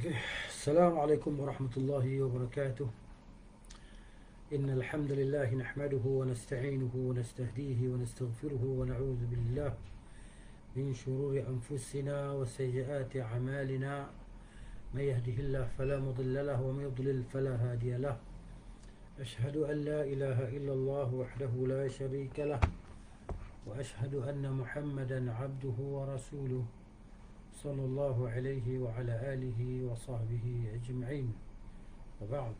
السلام عليكم ورحمة الله وبركاته. إن الحمد لله نحمده ونستعينه ونستهديه ونستغفره ونعوذ بالله من شرور أنفسنا وسيئات أعمالنا. من يهده الله فلا مضل له ومن يضلل فلا هادي له. أشهد أن لا إله إلا الله وحده لا شريك له، وأشهد أن محمدا عبده ورسوله صلى الله عليه وعلى آله وصحبه أجمعين. وبعد،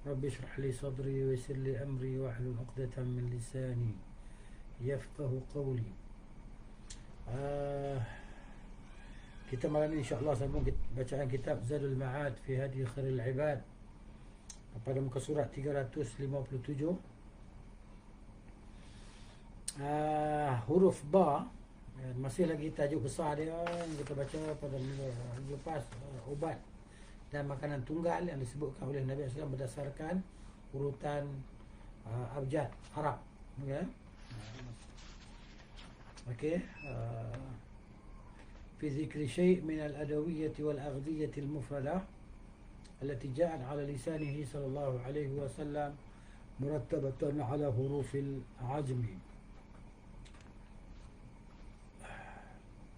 رب اشرح لي صدري ويسر لي أمري واحلل عقدة من لساني يفقه قولي. Kita malam ini insya-Allah sambung bacaan kitab Zadul Ma'ad fi Hadi Khairil Ibad pada muka surat 357. Huruf ba, masih lagi tajuk besar dia yang kita baca pada minggu lepas, ubat dan makanan tunggal yang disebutkan oleh Nabi SAW berdasarkan urutan abjad Arab. Okey. في ذكر شيء من الأدوية والأغذية المفردة التي جاءت على لسانه صلى الله عليه وسلم مرتبة على حروف العجم،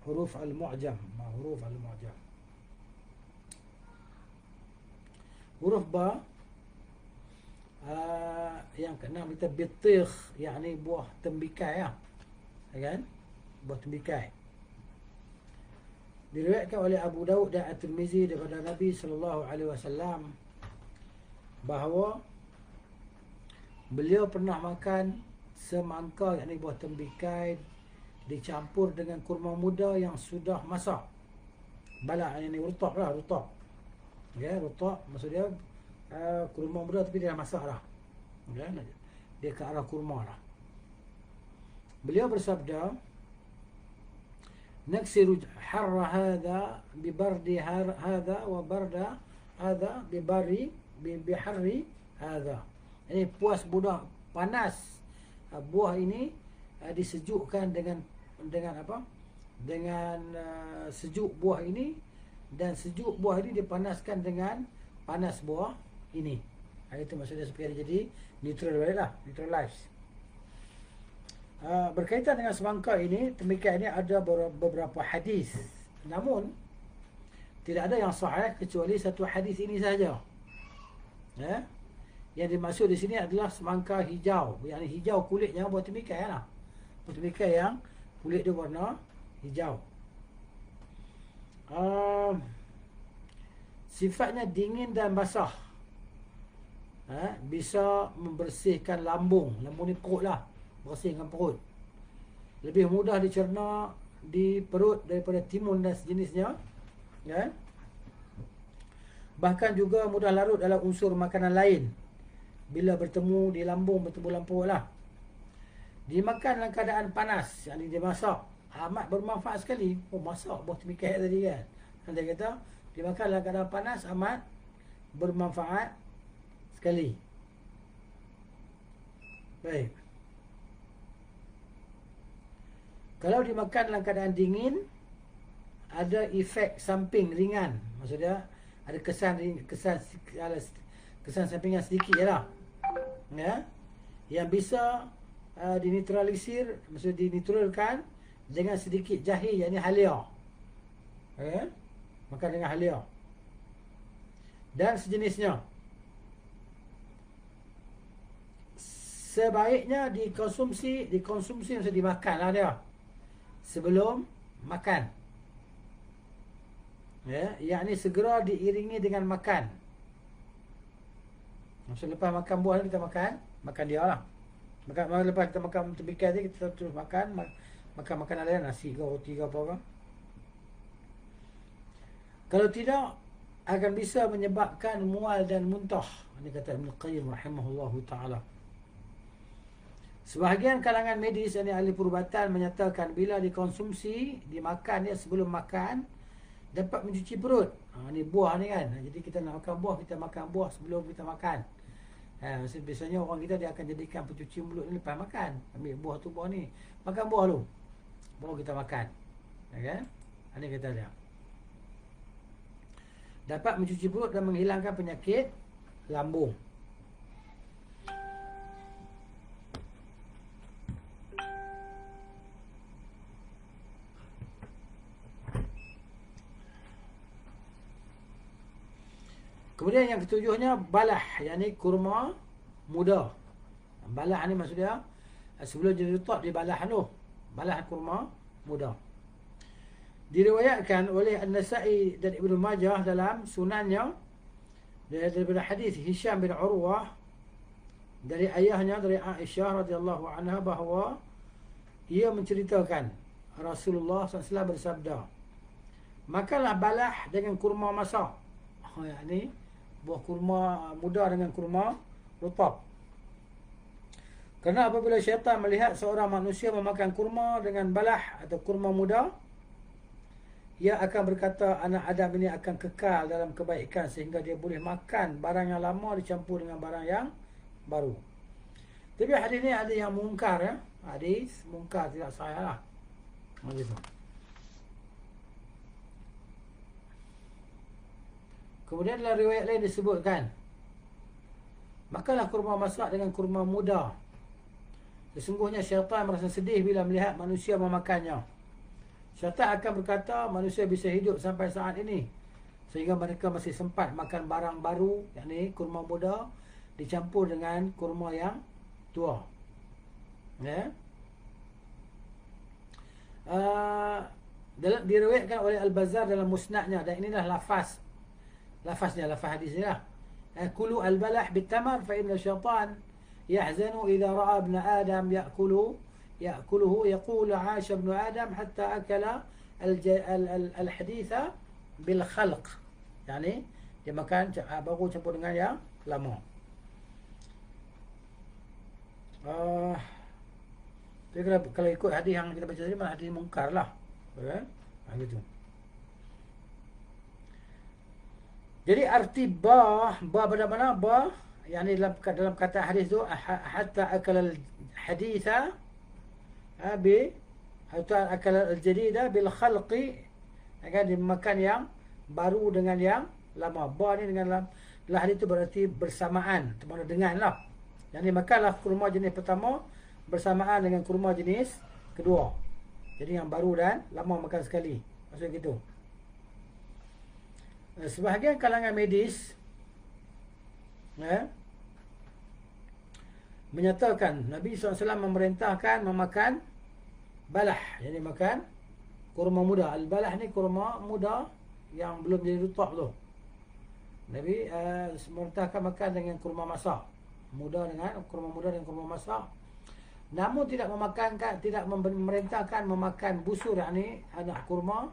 حروف المعجم، مع حروف المعجم. Huruf ba yang keenam kita bitikh, yakni buah tembikai, kan? Buah tembikai. Diriwayatkan oleh Abu Daud dan At-Tirmizi daripada Nabi sallallahu alaihi wasallam bahawa beliau pernah makan semangka, yakni buah tembikai dicampur dengan kurma muda yang sudah masak. Balak ini rutab lah, rutab. Ya, rutab maksudnya kurma muda tapi dia dah masak dah. Ya, dia ke arah kurma lah. Beliau bersabda, "Naksiru harra hadha bi bardi hadha wa barda hadha bi harri hadha." Ini puas budak panas buah ini disejukkan dengan apa? Dengan sejuk buah ini, dan sejuk buah ini dipanaskan dengan panas buah ini. Itu maksudnya supaya dia jadi neutral baliklah, neutralize. Berkaitan dengan semangka ini, tembikai ini ada beberapa hadis. Namun tidak ada yang sahih kecuali satu hadis ini saja. Ya. Yang dimaksud di sini adalah semangka hijau, yakni hijau kulitnya, buah tembikai lah. Buah tembikai yang kulit dia warna hijau. Sifatnya dingin dan basah. Bisa membersihkan lambung. Lambung ni perut lah, bersihkan perut. Lebih mudah dicerna di perut daripada timun dan sejenisnya, ya. Bahkan juga mudah larut dalam unsur makanan lain bila bertemu di lambung, bertemu dalam perut lah. Dimakan dalam keadaan panas, yang dimasak, amat bermanfaat sekali. Masak buah tembikai tadi kan, dia kata dimakan dalam keadaan panas amat bermanfaat sekali. Baik. Kalau dimakan dalam keadaan dingin, ada efek samping ringan. Maksudnya ada kesan sampingan sedikit je lah, ya, yang bisa dinetralisir, maksudnya dinetralkan dengan sedikit jahe, yakni halia. Makan dengan halia dan sejenisnya. Sebaiknya dikonsumsi maksudnya dimakan lah dia sebelum makan, ya, yakni segera diiringi dengan makan. Maksud lepas makan buah ni kita makan dia lah. Lepas kita makan tembikai tadi, kita terus makan makanan lain, nasi ke roti ke apa. Kalau tidak, akan bisa menyebabkan mual dan muntah. Ini kata Ibn Qayyim rahimahullahu ta'ala. Sebahagian kalangan medis, ini ahli perubatan, menyatakan bila dikonsumsi, dimakan dia sebelum makan, dapat mencuci perut. Ni buah ni kan. Jadi kita nak makan buah, kita makan buah sebelum kita makan. Biasanya orang kita dia akan jadikan pencuci mulut ni lepas makan. Ambil buah tu, buah ni, makan buah tu, baru kita makan, ya kan? Ini kata dia. dapat mencuci perut dan menghilangkan penyakit lambung. Kemudian yang ketujuhnya balah, yakni kurma muda. Balah ni maksudnya sebelum jadi rutab dia balah tu. Balah kurma muda. Diriwayatkan oleh An-Nasa'i dan Ibnu Majah dalam sunannya daripada hadis Hisham bin Urwah dari ayahnya, dari Aisyah radhiyallahu anha, bahawa ia menceritakan Rasulullah SAW bersabda, makanlah balah dengan kurma masak. Yakni buah kurma muda dengan kurma rutab. Kerana apabila syaitan melihat seorang manusia memakan kurma dengan balah atau kurma muda, ia akan berkata, anak Adam ini akan kekal dalam kebaikan sehingga dia boleh makan barang yang lama dicampur dengan barang yang baru. Tapi hadis ni ada yang mungkar, ya. Hadis mungkar, tidak sahih lah. Begitu. Kemudian dalam riwayat lain disebutkan, makanlah kurma masak dengan kurma muda. Sesungguhnya syaitan merasa sedih bila melihat manusia memakannya. Syaitan akan berkata, manusia bisa hidup sampai saat ini sehingga mereka masih sempat makan barang baru, yakni kurma muda dicampur dengan kurma yang tua. Ya. Diriwayatkan oleh Al-Bazzar dalam musnadnya, dan inilah lafaznya, lafaz hadis ni lah. Kulu al-balah bit-tamar fa inna syaitan yahzanu idza ra'a ibn Adam ya'kuluhu yaqulu 'asha ibn Adam hatta akala al-haditha bil khalq. Yani dia makan baru campur dengan yang lama. Kalau ikut hadis yang kita baca tadi, hadis mungkar lah. Begitu. Jadi arti ba pada mana ba, yakni dalam kata hadis tu hatta akal al haditha hatta akal al jadida bil khalqi, akan dimakan yang baru dengan yang lama. Ba ni dengan lah hadis tu berarti bersamaan, termasuk dengan lah. Yang makanlah kurma jenis pertama bersamaan dengan kurma jenis kedua. Jadi yang baru dan lama makan sekali. Maksudnya gitu. Sebahagian kalangan medis menyatakan Nabi SAW memerintahkan memakan balah, jadi makan kurma muda. Al-balah ni kurma muda yang belum jadi rutab tu. Nabi memerintahkan makan dengan kurma masak muda, dengan kurma muda dan kurma masak. Namun tidak memerintahkan memakan busur, yakni anak kurma,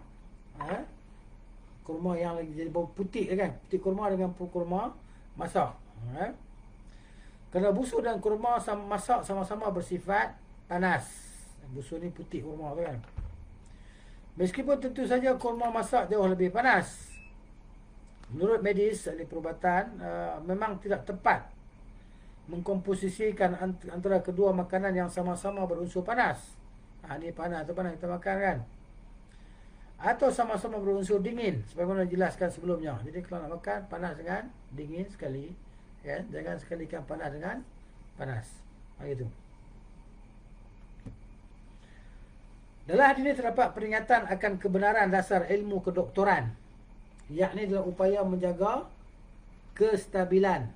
kurma yang lagi jadi bau putih kan, putih kurma dengan kurma masak. Kerana busur dan kurma masak sama-sama bersifat panas. Busur ni putih kurma tu kan. Meskipun tentu saja kurma masak jauh lebih panas. Menurut medis, ahli perubatan, memang tidak tepat mengkomposisikan antara kedua makanan yang sama-sama berunsur panas. Ni panas tu panas kita makan kan, atau sama-sama berunsur dingin, sebagaimana dijelaskan sebelumnya. Jadi kalau nak makan, panas dengan dingin sekali, kan? Jangan sekalikan panas dengan panas. Begitu. Dalam hadis ini terdapat peringatan akan kebenaran dasar ilmu kedoktoran, yakni dalam upaya menjaga kestabilan,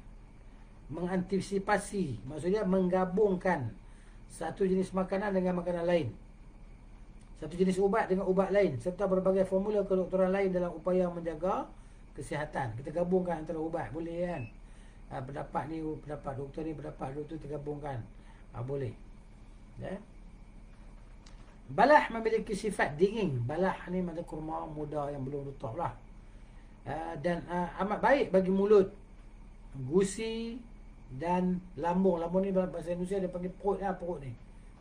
mengantisipasi, maksudnya menggabungkan satu jenis makanan dengan makanan lain, satu jenis ubat dengan ubat lain, serta berbagai formula kedoktoran lain dalam upaya menjaga kesihatan. Kita gabungkan antara ubat, boleh kan? Pendapat ni, pendapat doktor ni, pendapat doktor tergabungkan, boleh. Balah memiliki sifat dingin. Balah ni macam kurma muda yang belum rutab lah. Dan amat baik bagi mulut, gusi dan lambung. Lambung ni bahasa Indonesia dia panggil perut lah, perut ni.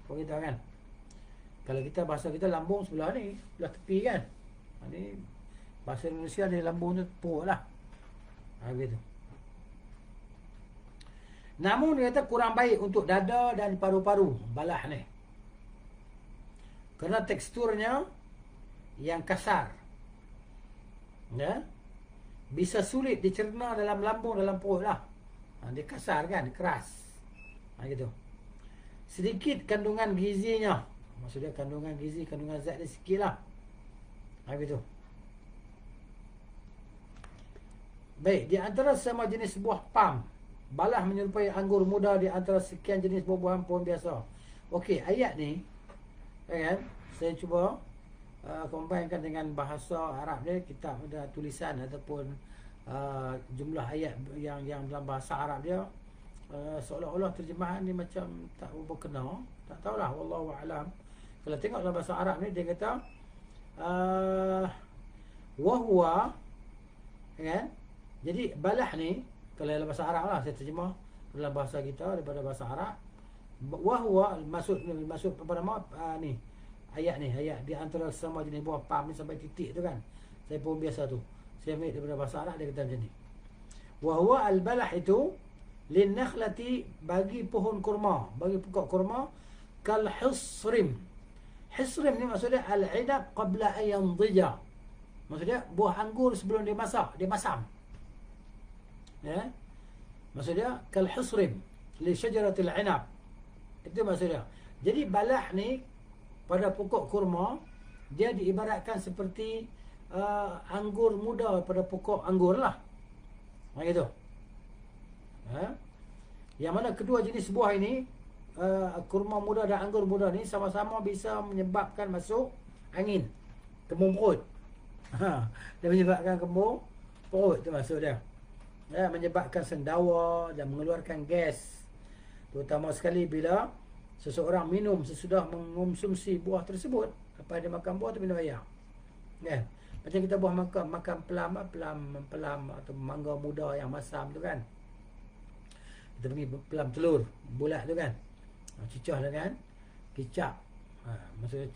Perut kita kan. Kalau kita bahasa kita lambung sebelah ni, sebelah tepi kan. Ni bahasa Indonesia ni lambung tu perut lah. Begitu. Namun dia kata kurang baik untuk dada dan paru-paru balah ni, kerana teksturnya yang kasar, bisa sulit dicerna dalam lambung, dalam perut lah. Dia kasar kan, keras. Gitu. Sedikit kandungan gizinya. Maksudnya kandungan gizi, kandungan zat dia sikit lah. Gitu. Baik, di antara sesama jenis buah pam, balah menyerupai anggur muda di antara sekian jenis buah-buahan pohon biasa. Okey, ayat ni kan, saya cuba combine dengan bahasa Arab dia, kitab ada tulisan ataupun jumlah ayat yang dalam bahasa Arab dia, seolah-olah terjemahan ni macam tak berkena, tak tahulah, wallahu alam. Kalau tengok dalam bahasa Arab ni dia kata wa huwa, kan. Jadi balah ni kalau dalam bahasa Arab lah, saya terjemah dalam bahasa kita daripada bahasa Arab. Wa huwa maksud apa nama ni ayat ni, ayat di antara sama jenis buah pam ni sampai titik tu kan. Saya pun biasa tu, saya ambil daripada bahasa Arab, dia kata macam ni. Wa huwa al-balah itu lin nakhlati, bagi pohon kurma, bagi pokok kurma, kal hisrim. Hisrim ni maksudnya al-'inab qabla an yandija. Maksudnya buah anggur sebelum dia masak, dia masam. Ya. Maksudnya kal hisrim li syajaratil 'inab. Itu maksudnya. Jadi balah ni pada pokok kurma, dia diibaratkan seperti anggur muda pada pokok anggur lah. Gitu. Yang mana kedua jenis buah ini, kurma muda dan anggur muda ni sama-sama bisa menyebabkan masuk angin, kembung perut. Dia menyebabkan kembung perut, tu maksud dia. Menyebabkan sendawa dan mengeluarkan gas. Terutama sekali bila seseorang minum sesudah mengonsumsi buah tersebut. Lepas dia makan buah tu minum air. Kan? Macam kita buah makan pelam atau mangga muda yang masam tu kan. Kita panggil pelam telur bulat tu kan. Cicah dengan kicap. Maksudnya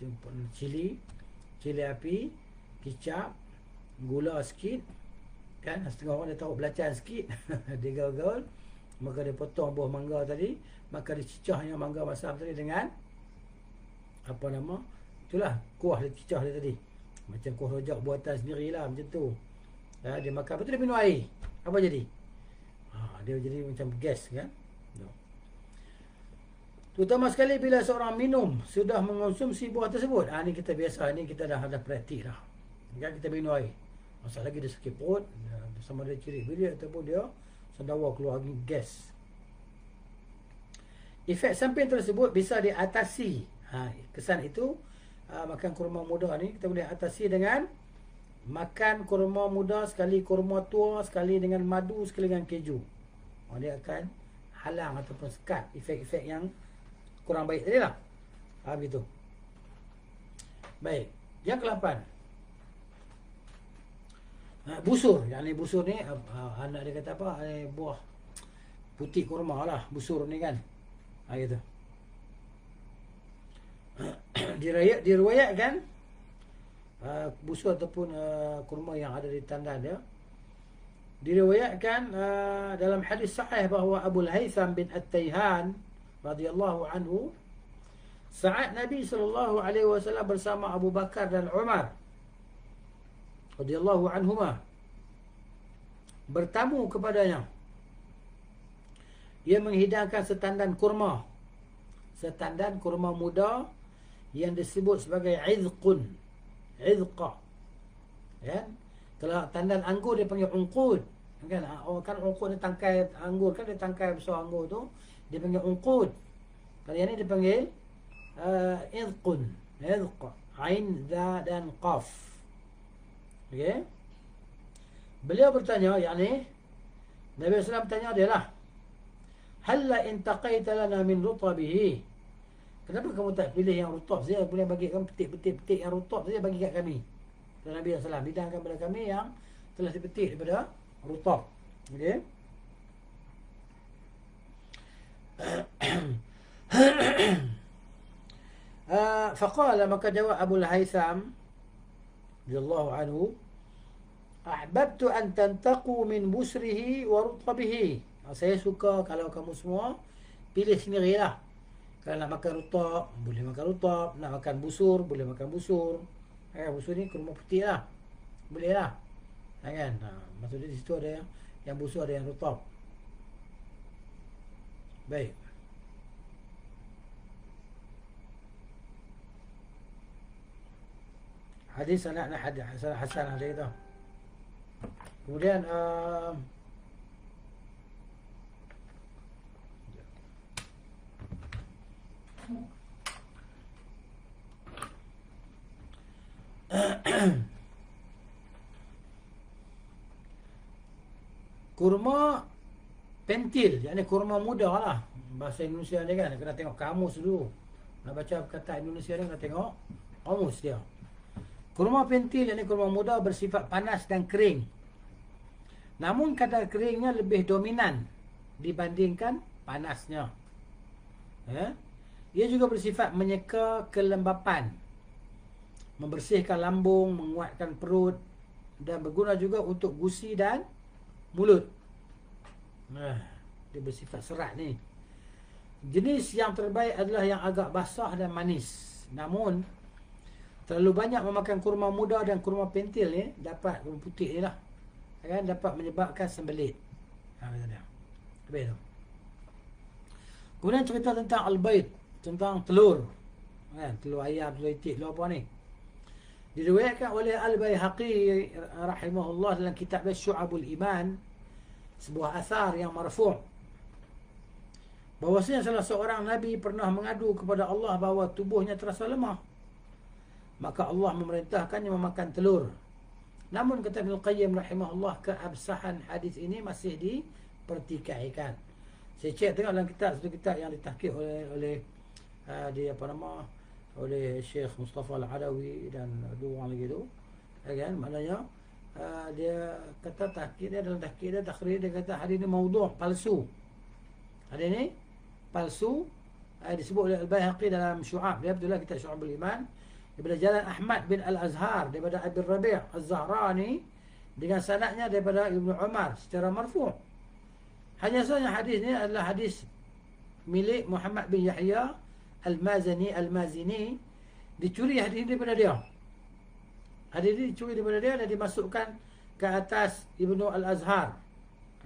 cili api, kicap, gula sikit. Kan, setengah orang dia taruh belacan sikit. Dia gaul-gaul, maka dia potong buah mangga tadi, maka dia cicahnya mangga masam tadi dengan apa nama, itulah kuah dia, cicah dia tadi, macam kuah rojak buatan sendirilah, macam tu. Dia makan, betul dia minum air, apa jadi? Dia jadi macam gas kan. Terutama sekali bila seorang minum sudah mengonsumsi buah tersebut. Ni kita biasa, ni kita dah ada praktik dah kan, kita minum air. Masalah lagi dia sakit perut, sama dia cirit-birit ataupun dia sendawa keluar gas. Efek samping tersebut bisa diatasi. Kesan itu, makan kurma muda ni kita boleh atasi dengan makan kurma muda sekali, kurma tua sekali dengan madu, sekali dengan keju. Dia akan halang ataupun sekat efek-efek yang kurang baik tadi lah. Begitu. Baik, yang ke-8, busur. Yang ni busur ni, anak dia kata apa, buah putih kurma lah, busur ni kan. Gitu. Diriwayatkan busur ataupun kurma yang ada di tandan dia, diriwayatkan dalam hadis sahih bahawa Abu Haytham bin At-Tayhan radhiyallahu anhu, saat Nabi sallallahu alaihi wasallam bersama Abu Bakar dan Umar radhiyallahu anhuma bertamu kepadanya, ia menghidangkan setandan kurma muda yang disebut sebagai izqa. Kan? Kalau tandan anggur dia panggil unqud. Kan? Kan unqud dia tangkai anggur kan, dia tangkai besar anggur tu dia panggil unqud. Kalau yang ni dia panggil izqa. Ain, za dan qaf. Okey. Beliau bertanya, yakni Nabi SAW bertanya dia lah, halla intaqaita lana min rutabihi, kenapa kamu tak pilih yang rutab saja, boleh bagi kami petik yang rutab saja, bagi kat kami. Dan Nabi SAW bidangkan kepada kami yang telah dipetik daripada rutab. Okey. Faqala, maka jawab Abu Haytham radhiyallahu anhu, ahbabtu an tantaqu min busrihi wa rutabihi. Saya suka kalau kamu semua pilih sendirilah. Kalau nak makan rutab, boleh makan rutab. Nak makan busur, boleh makan busur. Busur ni kurma putih lah, boleh lah. Kan? Maksudnya di situ ada yang busuk, ada yang rutab. Baik. Hadis sanadnya hadis hasan hadis itu. Kemudian kurma pentil, yakni kurma muda lah. Bahasa Indonesia ni kan, kena tengok kamus dulu. Nak baca kata Indonesia ni kena tengok kamus dia. Kurma pentil, yakni kurma muda bersifat panas dan kering. Namun kadar keringnya lebih dominan dibandingkan panasnya. Ia juga bersifat menyeka kelembapan, membersihkan lambung, menguatkan perut, dan berguna juga untuk gusi dan mulut. Dia bersifat serat ni. Jenis yang terbaik adalah yang agak basah dan manis. Namun terlalu banyak memakan kurma muda dan kurma pentil ni, dapat kurma putih ni lah, kan, dapat menyebabkan sembelit. Habis tu. Kemudian cerita tentang al-bayd, tentang telur, kan, telur ayam, telur itik, telur apa ni. Diriwayatkan oleh Al-Baihaqi rahimahullah dalam kitab Syu'abul Iman, sebuah asar yang marfu', bahwasanya salah seorang Nabi pernah mengadu kepada Allah bahawa tubuhnya terasa lemah. Maka Allah memerintahkannya memakan telur. Namun kata Ibnu Qayyim rahimahullah, keabsahan hadis ini masih dipertikaikan. Saya cek tengok dalam kitab, satu kitab yang ditahqiq oleh dia apa nama, oleh Syekh Mustafa Al-Adawi dan dua orang lagi tu, kan, maknanya dia kata tahqiq dia, dalam tahqiq dia, takhrij dia kata hadis ni maudhu', palsu. Hadis ni palsu. Disebut oleh Al-Baihaqi dalam Syu'ab, dia betul lah kitab Syu'abul Iman, daripada jalan Ahmad bin Al-Azhar, daripada Abi Rabi' Az-Zahrani, dengan sanadnya daripada Ibnu Umar secara marfu'. Hanya saja hadis ni adalah hadis milik Muhammad bin Yahya Al-Mazini. Dicuri hadis ini daripada dia. Hadis ini dicuri daripada dia dan dimasukkan ke atas Ibnu Al-Azhar.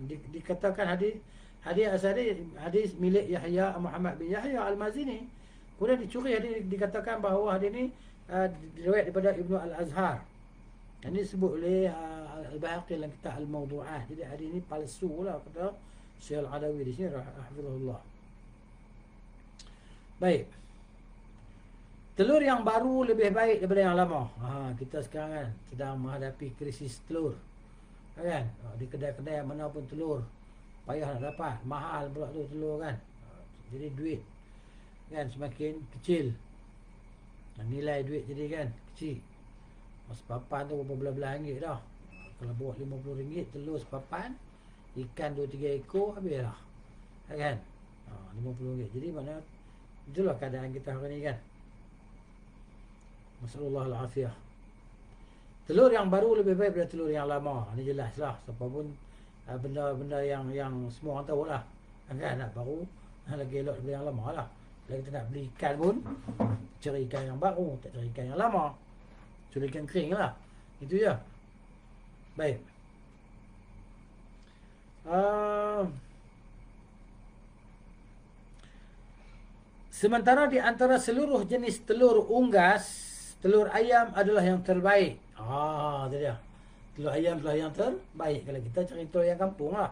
Dikatakan hadis asal hadis milik Yahya, Muhammad bin Yahya Al-Mazini. Kemudian dicuri hadis, dikatakan bahawa hadis ini diriwayat daripada Ibnu Al-Azhar. Ini disebut oleh Al-Baihaqi dalam kitab Al-Mawdu'at. Jadi hadis ini palsu lah, kata Syekh Al-Adawi di sini rahimahullah. Baik. Telur yang baru lebih baik daripada yang lama. Kita sekarang kan sedang menghadapi krisis telur, kan? Di kedai-kedai mana pun telur payah nak dapat, mahal pula tu telur, kan? Jadi duit, kan, semakin kecil. Nilai duit jadi, kan, kecil. Sepapan tu berapa belah-belah ringgit dah. Kalau bawa RM50 telur sepapan, ikan 2-3 ekor, habis lah, kan? RM50. Jadi mana itulah keadaan kita hari ni, kan. Masallallahu al-afiyah. Telur yang baru lebih baik daripada telur yang lama. Ini jelas lah. Siapa pun benda-benda yang semua orang tahu lah, kan. Nak baru lagi elok daripada yang lama lah. Kalau kita nak beli ikan pun, cari ikan yang baru, tak cari ikan yang lama. Cari ikan kering lah. Itu je. Baik. Sementara di antara seluruh jenis telur unggas, telur ayam adalah yang terbaik. Itu dia. Telur ayam adalah yang terbaik. Kalau kita cari telur ayam kampung lah,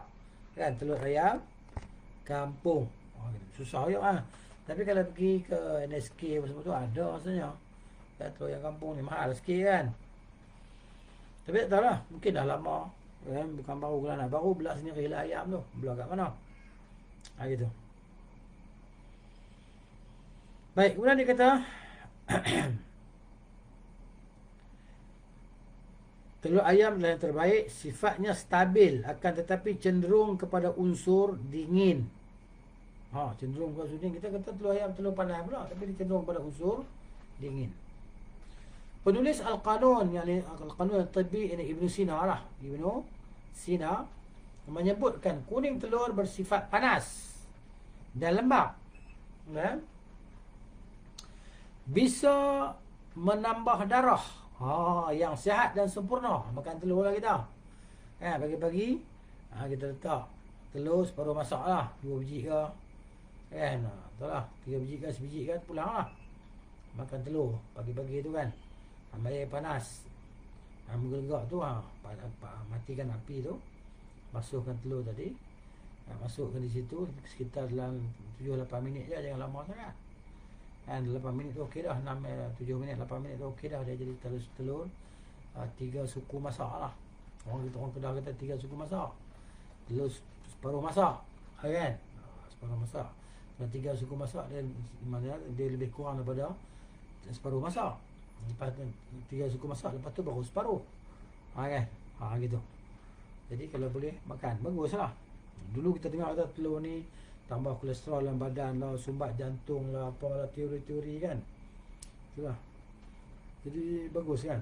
kan, telur ayam kampung. Susah je lah. Tapi kalau pergi ke NSK semua tu ada rasanya, kan, telur ayam kampung ni mahal sikit, kan. Tapi tak tahu lah, mungkin dah lama, kan, bukan baru lah. Nak baru belah sendiri lah ayam tu. Belah kat mana? Gitu. Baik, kemudian dia kata telur ayam adalah yang terbaik, sifatnya stabil, akan tetapi cenderung kepada unsur dingin. Cenderung kepada unsur dingin. Kita kata telur ayam telur panas pula, tapi dia cenderung kepada unsur dingin. Penulis Al-Qanun, yakni Al-Qanun Al-Tibbi, ini Ibnu Sina lah. Ibnu Sina menyebutkan kuning telur bersifat panas dan lembab, kan? Bisa menambah darah, yang sihat dan sempurna. Makan telur lah kita. Pagi-pagi kita letak telur separuh masak lah, 2 biji ke kan, betul lah, 3 biji ke sebiji kan, pulang lah makan telur pagi-pagi tu kan. Ambil air panas, menggelegak tu, matikan api tu, basuhkan telur tadi, masukkan di situ sekitar dalam 7-8 minit je, jangan lama sangat kan. 8 minit tu okey dah, 7 minit 8 minit tu okey dah, dia jadi telur 3 suku masak lah. Orang Kedah kata 3 suku masak, telur separuh masak kan, separuh masak. Dan 3 suku masak dia lebih kurang daripada separuh masak. Lepas 3 suku masak, lepas tu baru separuh kan, gitu. Jadi kalau boleh makan, bagus lah. Dulu kita dengar kata telur ni tambah kolesterol dalam badan lah, sumbat jantung lah, apalah teori-teori kan. Itulah. Jadi bagus kan,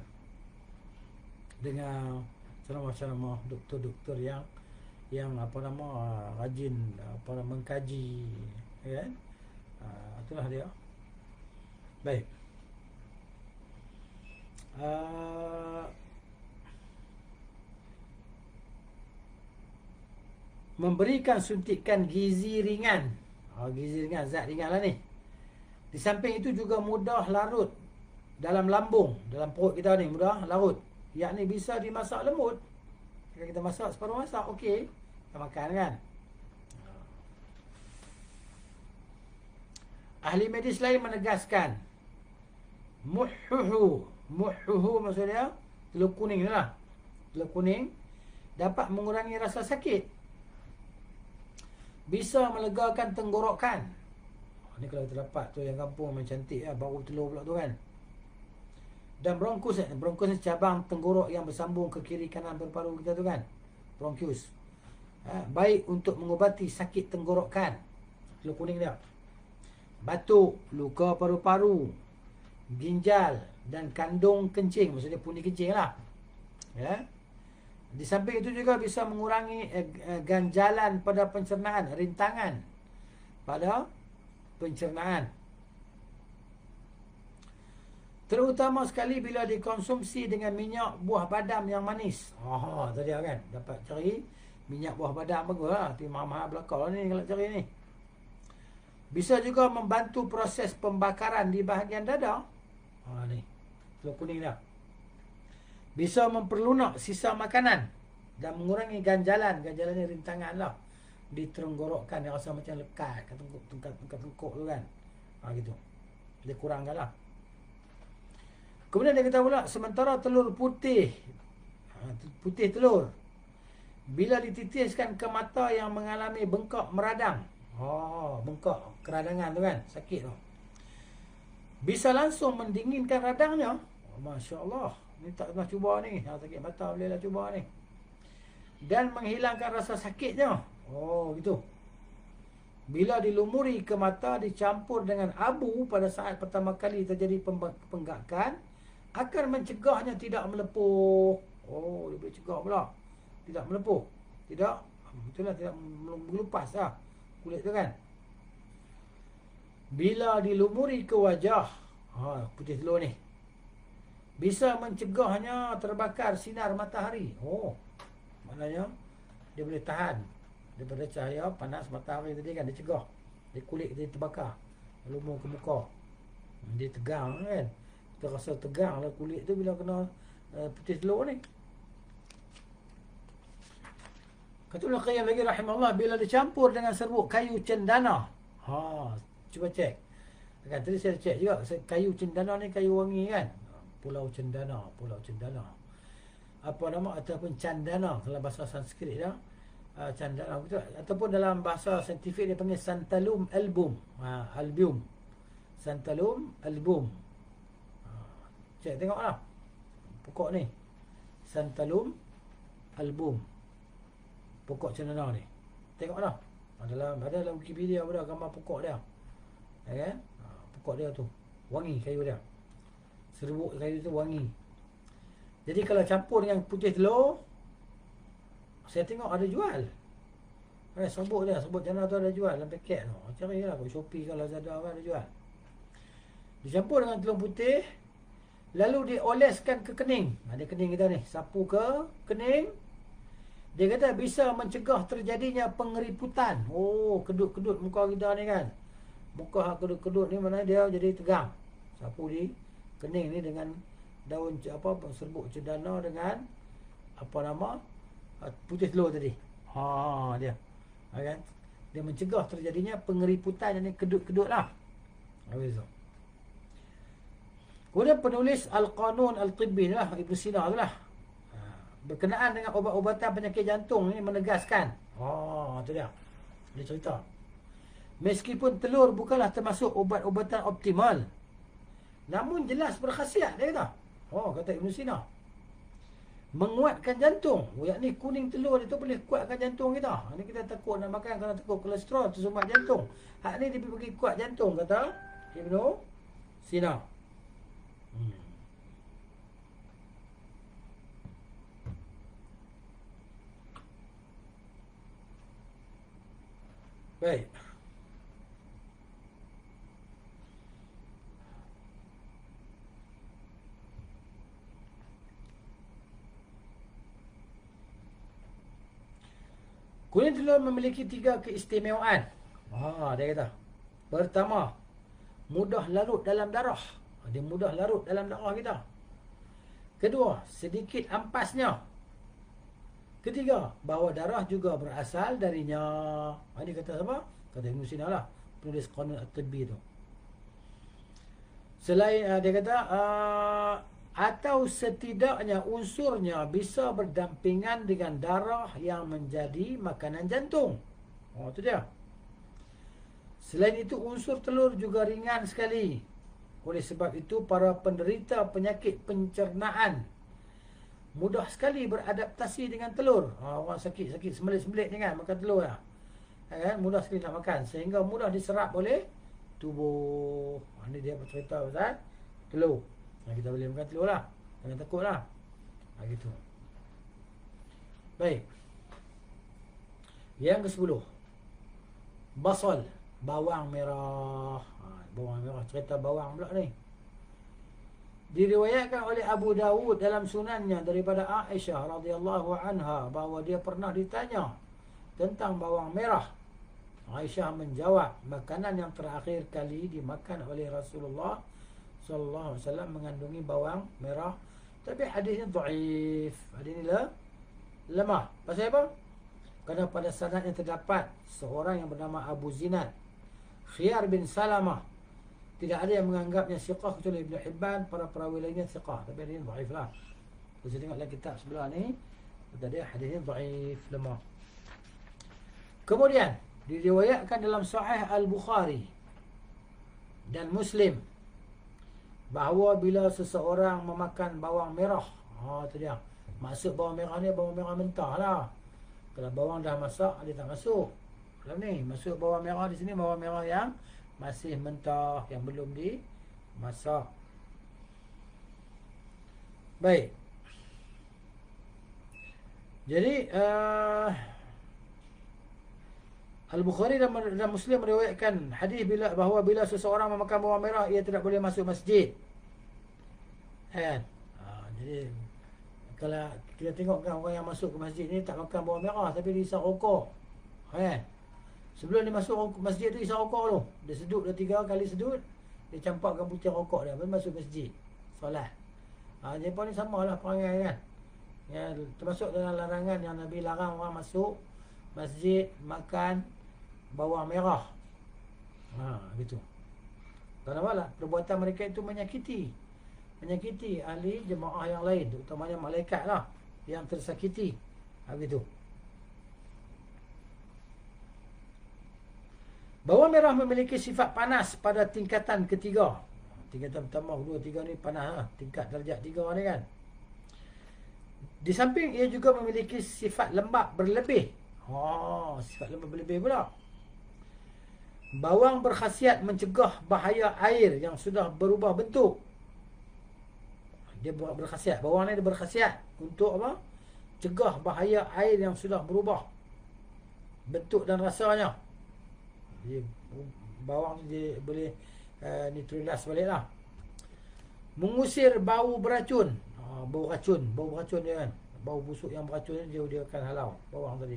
dengan ceramah-ceramah doktor-doktor yang rajin mengkaji kan. Itulah dia. Baik. Memberikan suntikan gizi ringan. Gizi ringan, zat ringan lah ni. Di samping itu juga mudah larut dalam lambung, dalam perut kita ni, mudah larut. Yakni bisa dimasak lembut. Kalau kita masak separuh masak, okey, kita makan kan. Ahli medis lain menegaskan, muhuhu maksudnya telur kuning ni lah. Telur kuning dapat mengurangi rasa sakit, bisa melegakan tenggorokan. Ni kalau kita dapat tu yang kampung memang cantik lah, baru telur pula tu kan. Dan bronkus ni cabang tenggorok yang bersambung ke kiri kanan paru-paru kita tu kan, bronkus. Baik untuk mengubati sakit tenggorokan, telur kuning dia. Batuk, luka paru-paru, ginjal dan kandung kencing, maksudnya pundi kencing lah ya. Di samping itu juga bisa mengurangi ganjalan pada pencernaan, rintangan pada pencernaan, terutama sekali bila dikonsumsi dengan minyak buah badam yang manis. Tadi kan dapat cari minyak buah badam, bagus lah, tapi mahal-mahal belakang lah ni kalau cari ni. Bisa juga membantu proses pembakaran di bahagian dada. Ni telur kuning dah. Bisa memperlunak sisa makanan dan mengurangi ganjalan ni rintangan lah di tenggorokan yang rasa macam lekat kat tengkuk tu kan. Gitu. Dia kurangkan lah. Kemudian dia kata pula, sementara telur putih telur, bila dititiskan ke mata yang mengalami bengkak meradang, bengkak keradangan tu kan, sakit tu, bisa langsung mendinginkan radangnya. Masya Allah, ni tak pernah cuba ni. Yang sakit mata bolehlah cuba ni. Dan menghilangkan rasa sakitnya. Gitu. Bila dilumuri ke mata dicampur dengan abu pada saat pertama kali terjadi pembengkakan, akan mencegahnya tidak melepuh. Dia boleh cegah pula tidak melepuh. Tidak, itulah, tidak melupas lah kulit tu kan. Bila dilumuri ke wajah, putih telur ni, bisa mencegahnya terbakar sinar matahari. Maknanya dia boleh tahan daripada cahaya panas matahari tadi kan, dia cegah. Dia kulit dia terbakar, lumur ke muka, dia tegang kan. Kita rasa tegang lah kulit tu bila kena putih telur ni. Kata Ibn Qayyim lagi rahimahullah, bila dicampur dengan serbuk kayu cendana. Cuba cek. Kan tadi saya cek juga, kayu cendana ni kayu wangi kan. Pulau Cendana. Apa nama, ataupun candana dalam bahasa Sanskrit dah. Candana betul, ataupun dalam bahasa saintifik dia panggil Santalum album. Albium. Santalum album. Cek tengoklah pokok ni, Santalum album, pokok cendana ni. Tengoklah, ada Wikipedia ada gambar pokok dia kan. Pokok dia tu wangi, kayu dia, serbuk kayu tu wangi. Jadi kalau campur dengan putih telur, saya tengok ada jual. Serbuk dia, serbuk cendana tu ada jual dalam paket tu. Carilah kat Shopee ke Lazada kan, ada jual. Dicampur dengan telur putih, lalu dioleskan ke kening. Dia kening kita ni, sapu ke kening, Dia kata bisa mencegah terjadinya pengeriputan. Oh, kedut-kedut muka kita ni kan. Muka kedut-kedut ni mana dia jadi tegang. Sapu di kening ni dengan daun serbuk cendana dengan apa nama? Putih telur tadi. Dia. Kan? Dia mencegah terjadinya pengeriputan ni kedut-kedut lah. Habis tu. Kemudian penulis Al-Qanun Al-Tibbi lah, Ibn Sina tu lah. Berkenaan dengan obat-obatan penyakit jantung ni menegaskan. Tu dia. Dia cerita. Meskipun telur bukanlah termasuk obat-obatan optimal, namun jelas berkhasiat, dia kata. Kata Ibn Sina. Menguatkan jantung. Yakni kuning telur itu boleh kuatkan jantung kita. Ni kita takut nak makan kerana takut kolesterol, tersumbat jantung. Hak ni dia pergi kuat jantung, kata Ibn Sina. Baik. Kuning telur memiliki 3 keistimewaan. Dia kata. Pertama, mudah larut dalam darah. Dia mudah larut dalam darah kita. Kedua, sedikit ampasnya. Ketiga, bahawa darah juga berasal darinya. Ini kata siapa? Kata Ibn Sina lah, penulis Qanun At-Tibbi tu. Selain dia kata atau setidaknya unsurnya bisa berdampingan dengan darah yang menjadi makanan jantung. Itu dia. Selain itu, unsur telur juga ringan sekali. Oleh sebab itu, para penderita penyakit pencernaan mudah sekali beradaptasi dengan telur. Orang sakit-sakit sembelit-sembelit ni kan, makan telur lah. Mudah sekali nak makan, sehingga mudah diserap oleh tubuh. Ini dia bercerita pasal telur. Kita boleh makan telur lah, jangan takut lah. Gitu. Baik. Yang ke-10, basal, bawang merah. Bawang merah, cerita bawang pula ni. Diriwayatkan oleh Abu Dawud dalam sunannya daripada Aisyah radhiyallahu anha bahawa dia pernah ditanya tentang bawang merah. Aisyah menjawab, makanan yang terakhir kali dimakan oleh Rasulullah sallallahu alaihi wasallam mengandungi bawang merah. Tapi hadisnya dhaif. Hadis ni lemah. Pasal apa? Kerana pada sanadnya terdapat seorang yang bernama Abu Zinad, Khiyar bin Salamah. Tidak ada yang menganggapnya siqah kecuali Ibn Hibban, para perawi lainnya siqah. Tapi hadis dhaif lah. Kita tengoklah kitab sebelah ni, kata dia hadisnya dhaif, lemah. Kemudian diriwayatkan dalam Sahih Al-Bukhari dan Muslim bahawa bila seseorang memakan bawang merah, itu dia. Maksud bawang merah ni bawang merah mentah lah. Kalau bawang dah masak, dia tak masuk dalam ni. Masuk bawang merah di sini, bawang merah yang masih mentah, yang belum dimasak. Baik. Jadi Al-Bukhari dan Muslim meriwayatkan hadis bahawa bila seseorang memakan bawang merah, ia tidak boleh masuk masjid. Jadi kalau kita tengok kan orang yang masuk ke masjid ni tak makan bawang merah, tapi dia isap rokok. Sebelum dia masuk masjid tu isap rokok tu. Dia sedut dah 3 kali sedut, dia campakkan putih rokok dia, baru masuk masjid solat. Jepun ni samalah perangai kan. Termasuk dalam larangan yang Nabi larang orang masuk masjid makan bawang merah. Gitu. Kenapa lah? Perbuatan mereka itu menyakiti ahli jemaah yang lain, terutamanya malaikat lah yang tersakiti. Gitu. Bawang merah memiliki sifat panas pada tingkatan ketiga. Tingkatan pertama, kedua, tiga ni panas lah. Tingkat darjat 3 ni kan. Di samping ia juga memiliki sifat lembab berlebih. Sifat lembab berlebih pula. Bawang berkhasiat mencegah bahaya air yang sudah berubah bentuk. Dia berkhasiat, bawang ni dia berkhasiat untuk apa? Cegah bahaya air yang sudah berubah bentuk dan rasanya. Bawang dia boleh neutralize balik lah. Mengusir bau beracun. Bau racun dia kan. Bau busuk yang beracun ni dia akan halau bawang tadi.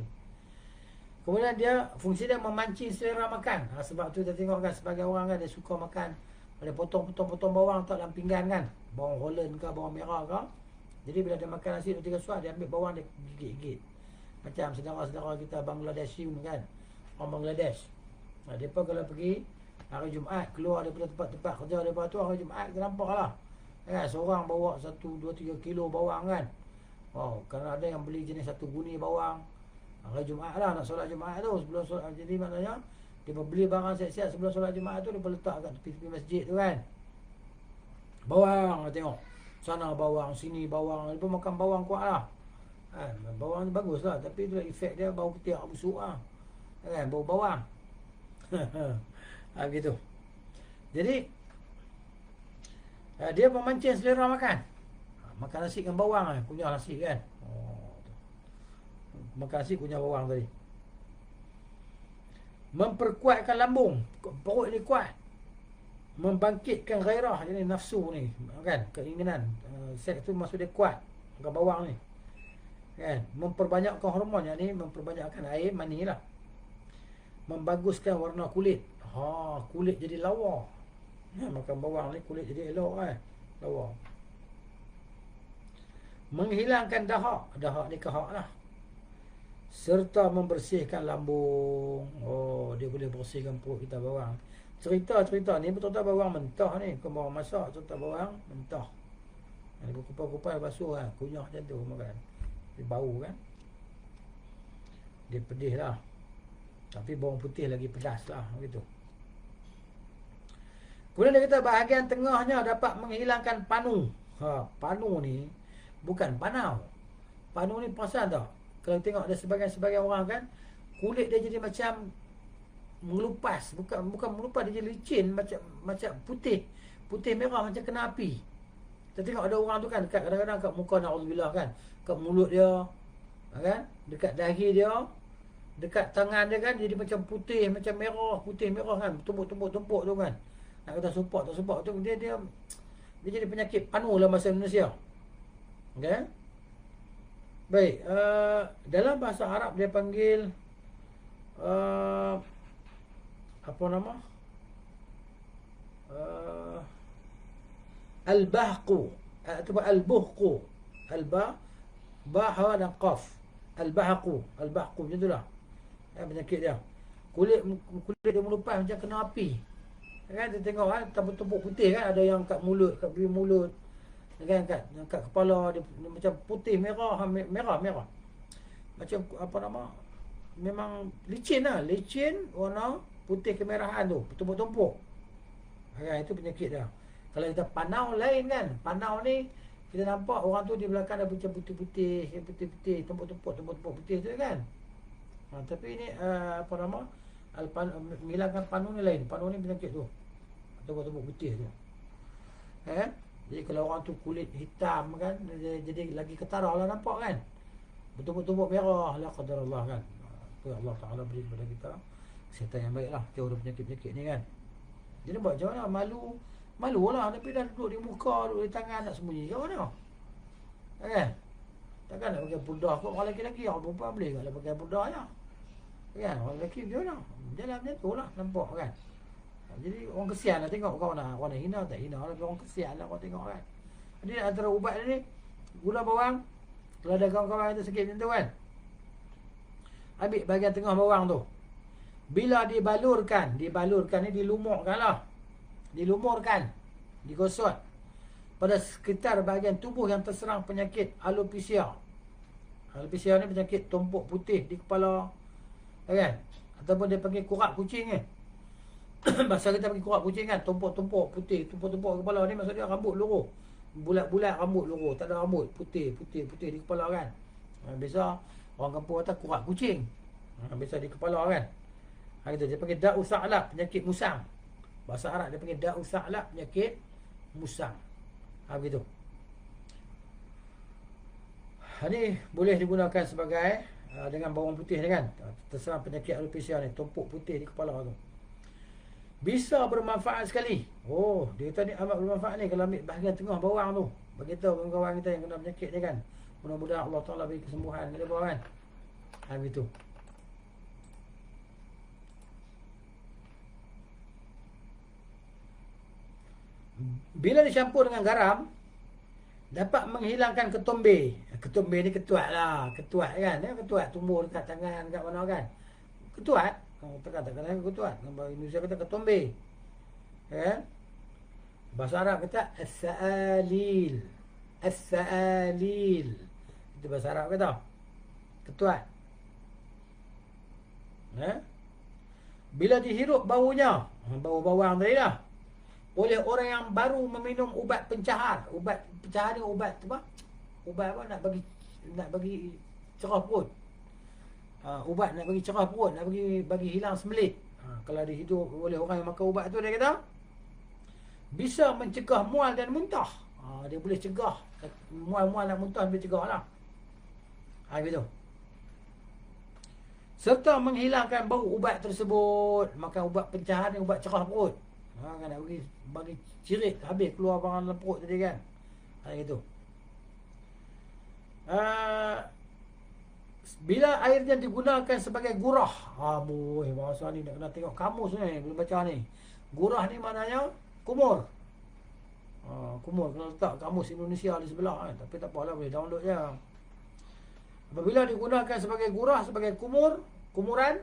Kemudian dia fungsi dia memancing selera makan. Sebab tu kita tengok kan sebagai orang kan dia suka makan, dia potong bawang tak dalam pinggan kan. Bawang Holland ke, bawang merah ke. Jadi bila dia makan nasi 2-3 suap, dia ambil bawang dia gigit-gigit. Macam saudara-saudara kita Bangladeshi kan, orang Bangladesh. Mereka kalau pergi hari Jumaat keluar daripada tempat-tempat kerja mereka tu, hari Jumaat kita nampak lah kan, seorang bawa 1, 2, 3 kilo bawang kan. Kerana ada yang beli jenis 1 guni bawang. Hari Jumaat lah nak solat Jumaat tu, sebelum solat. Jadi maknanya dia beli barang siap-siap sebelum solat Jumaat tu, dia letak kat tepi-tepi masjid tu kan. Bawang, tengok sana bawang, sini bawang. Dia pun makan bawang kuat lah kan. Bawang ni bagus lah, tapi itulah efek dia bau ketiak busuk lah kan, bau bawang. Gitu. Jadi dia memancing selera makan. Makan nasi dengan bawang kan, kunyah nasi kan. Makan nasi kunyah bawang tadi. Memperkuatkan lambung, perut ni kuat. Membangkitkan gairah, jadi nafsu ni kan, keinginan seks tu maksud dia kuat. Makan bawang ni kan. Memperbanyakkan hormon, yang ni memperbanyakkan air mani lah. Membaguskan warna kulit. Kulit jadi lawa. Makan bawang ni kulit jadi elok kan, lawa. Menghilangkan dahak. Dahak ni kahak lah. Serta membersihkan lambung. Dia boleh bersihkan perut kita bawang. Cerita-cerita ni betul-betul bawang mentah ni, bukan bawang masak, cerita bawang mentah. Dia kupas-kupas basuh kan, kunyah macam tu makan. Dia bau kan. Dia pedih lah. Tapi bawang putih lagi pedas lah begitu. Kemudian dia kata bahagian tengahnya dapat menghilangkan panu. Panu ni bukan panau. Panu ni perasan tak? Kalau tengok ada sebagian orang kan, kulit dia jadi macam mengelupas, bukan mengelupas, dia jadi licin, macam putih merah, macam kena api. Kita tengok ada orang tu kan, kadang-kadang kat muka, na'udzubillah kan, kat mulut dia kan, dekat dahi dia, dekat tangan dia kan, jadi macam putih, macam merah, putih merah kan, tumpuk-tumpuk tu kan. Nak kata supak tak supak tu, dia jadi penyakit panu dalam bahasa Indonesia. Okay? Baik, dalam bahasa Arab dia panggil apa nama? Al-bahqu atau al-buhqu. Ba dan qaf. Al-bahqu macam itulah. Penyakit dia. Kulit dia melupas macam kena api. Kan kita tengok kan, tumpuk putih kan, ada yang kat mulut, kat bibir mulut. Kan kat kepala dia macam putih merah. Macam apa nama? Memang licin lah, licin warna putih kemerahan tu, tumpuk-tumpuk. Itu penyakit dia. Kalau kita panau lain kan, panau ni kita nampak orang tu di belakang ada macam putih-putih, tumpuk-tumpuk putih tu kan. Tapi ini apa nama? Menghilangkan panu ni lain. Panu ni penyakit tu, tumpuk-tumpuk putih tu. Jadi kalau orang tu kulit hitam kan, jadi lagi ketara lah nampak kan. Bertumpuk-tumpuk merah, la qadarullah kan. Allah Ta'ala beri kepada kita kesihatan yang baik lah, jauh dari penyakit-penyakit ni kan. Jadi buat macam mana? Malu lah, tapi dah duduk di muka, duduk di tangan, nak sembunyi ke mana? Kan? Takkan nak pakai puldah kot. Orang lelaki-lelaki, orang perempuan boleh tak nak pakai puldah je kan? Orang lelaki macam mana? Jalan macam tu lah, nampak kan. Jadi orang kesian lah tengok. Kau nak hina tak hina, tapi orang kesian lah kau tengok kan. Jadi antara ubat ni, gula bawang. Kalau ada kawan-kawan kita sakit macam tu kan, ambil bahagian tengah bawang tu. Bila dibalurkan ni, dilumurkan lah. Digosok pada sekitar bahagian tubuh yang terserang penyakit alopecia. Alopecia ni penyakit tumpuk putih di kepala kan, ataupun dia panggil kurat kucing kan. Bahasa kita panggil kurat kucing kan, tumpuk-tumpuk putih, tumpuk-tumpuk kepala ni maksud dia rambut luruh. Bulat-bulat rambut luruh, tak ada rambut, putih di kepala kan. Biasa orang kampung kata kurat kucing. Biasa di kepala kan. Itu dia panggil da'u sa'lab, penyakit musang. Bahasa Arab dia panggil da'u sa'lab, penyakit musang. Begitu. Ini boleh digunakan sebagai dengan bawang putih ni kan. Terserang penyakit alopecia ni, tumpuk putih di kepala tu. Bisa bermanfaat sekali. Dia kata ni amat bermanfaat ni kalau ambil bahagian tengah bawang tu. Bagi tahu kawan-kawan kita yang kena penyakit ni kan, Mudah-mudahan Allah Ta'ala beri kesembuhan kepada bawah kan. Begitu. Bila dicampur dengan garam, dapat menghilangkan ketombe. Ketombe ni ketuat lah. Ketuat kan. Ketuat tumbuh dekat tangan, dekat mana kan. Ketuat. Kata-kata ketuat. Bahasa Indonesia kata ketombe. Kan? Bahasa Arab kata as-sa'alil. As-sa'alil. Itu bahasa Arab kata. Ketuat. Bila dihirup baunya, bau bawang tadi lah, oleh orang yang baru meminum ubat pencahar. Ubat pencahar ni ubat apa? Ubat apa nak bagi cerah perut. Ubat nak bagi cerah perut, nak bagi hilang sembelit. Kalau dihidup oleh orang yang makan ubat tu, dia kata bisa mencegah mual dan muntah. Dia boleh cegah mual-mual dan muntah, boleh cegah lah. Gitu. Serta menghilangkan bau ubat tersebut. Makan ubat pencahar ni ubat cerah perut. Kan nak bagi cirit habis keluar barang dalam perut tadi kan. Gitu. Bila airnya digunakan sebagai gurah. Boy, bahasa ni nak kena tengok kamus ni, boleh baca ni. Gurah ni maknanya kumur. Kumur kena letak kamus Indonesia di sebelah kan. Tapi tak apalah, boleh download je. Apabila digunakan sebagai gurah, sebagai kumuran,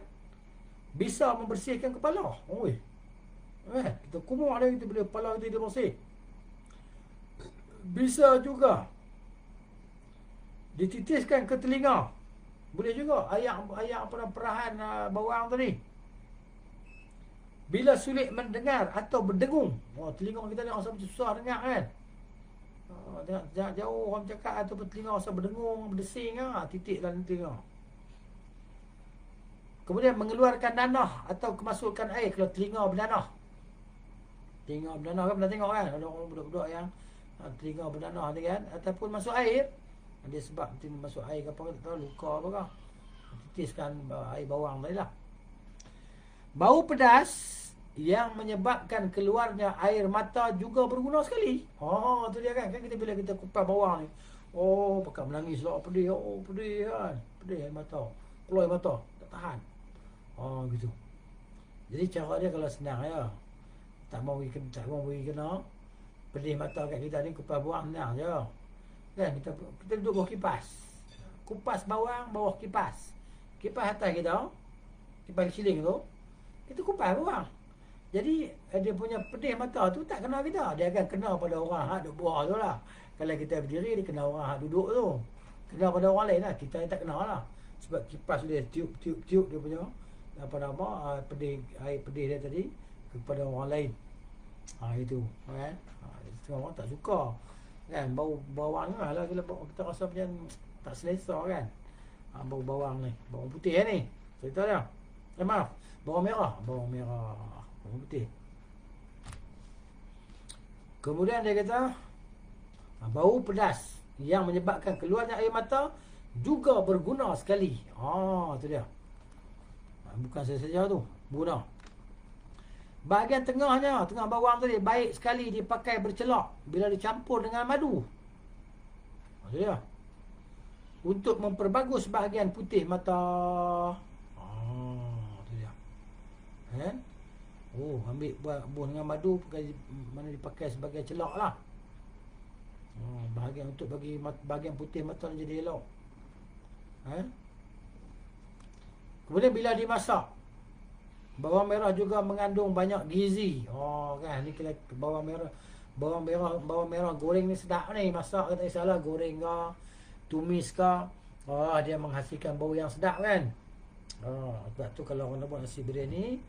bisa membersihkan kepala. Kita kumur dia, kita boleh kepala kita dia bersih. Bisa juga dititiskan ke telinga. Boleh juga ayak perahan bawang tadi. Bila sulit mendengar atau berdengung. Telinga kita ni rasa macam susah dengar kan. Tengok jauh orang cakap ataupun telinga rasa berdengung, berdesing, titik dalam telinga. Kemudian mengeluarkan nanah atau kemasukan air kalau telinga bernanah. Telinga bernanah kan pernah tengok kan, ada orang budak-budak yang telinga bernanah tu kan, ataupun masuk air. Dia sebab masuk air ke apa, tak tahu, luka apa ke. Titiskan air bawang tadi lah. Bau pedas yang menyebabkan keluarnya air mata juga berguna sekali. Tu dia kan. Kan kita bila kita kupas bawang ni, pakai menangis lah, pedih. Pedih kan. Pedih air mata. Keluar air mata, tak tahan. Gitu. Jadi cara dia kalau senang ya. Tak mau pergi kena pedih mata kat kita ni, kupas bawang senang je. Kan kita duduk bawah kipas. Kupas bawang bawah kipas. Kipas atas kita, kipas siling tu, kita kupas bawang. Jadi dia punya pedih mata tu tak kena kita. Dia akan kena pada orang hak duduk bawah tu lah. Kalau kita berdiri, dia kena orang hak duduk tu. Kena pada orang lain lah. Kita tak kena lah. Sebab kipas dia tiup dia punya pedih, air pedih dia tadi kepada orang lain. Itu kan. Setengah orang tak suka kan. Bau bawang lah kita rasa macam tak selesa kan. Bau bawang ni, bawang putih ni cerita dia. Maaf, bawang merah, bawang putih. Kemudian dia kata bau pedas yang menyebabkan keluarnya air mata juga berguna sekali. Tu dia. Bukan saja tu, guna. Bahagian tengah bawang tadi baik sekali dipakai bercelak bila dicampur dengan madu. Tu dia. Untuk memperbagus bahagian putih mata. Tu dia. Ambil buah dengan madu, mana dipakai sebagai celak lah. Bahagian untuk bagi bahagian putih mata jadi elok. Kemudian bila dimasak, bawang merah juga mengandung banyak gizi. Kan ni kita bawang merah goreng ni sedap ni. Masak tak salah, goreng ke, tumis ke, dia menghasilkan bau yang sedap kan. Sebab tu kalau orang nak buat nasi biryani,